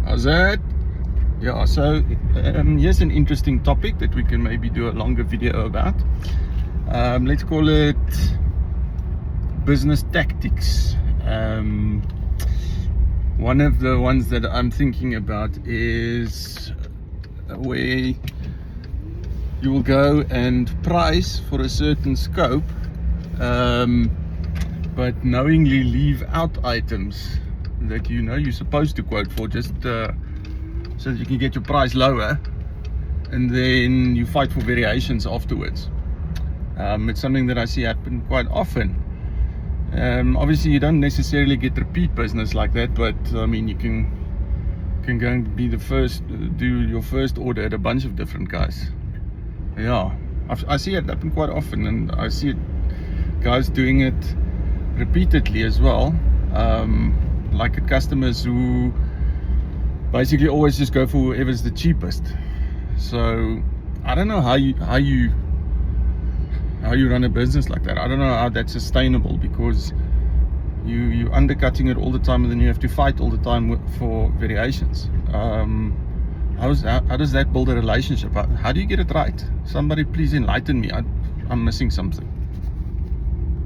How's that? Yeah, so here's an interesting topic that we can maybe do a longer video about. Let's call it business tactics. One of the ones that I'm thinking about is where you will go and price for a certain scope, but knowingly leave out items that you know you're supposed to quote for, just so that you can get your price lower, and then you fight for variations afterwards. It's something that I see happen quite often. Obviously you don't necessarily get repeat business like that, but I mean you can go and be the first, do your first order at a bunch of different guys. Yeah, I see it happen quite often, and I see it, guys doing it repeatedly as well. Like customers who basically always just go for whoever's the cheapest. So I don't know how you run a business like that. I don't know how that's sustainable, because you undercutting it all the time, and then you have to fight all the time for variations. How does that build a relationship? How do you get it right? Somebody please enlighten me. I'm missing something.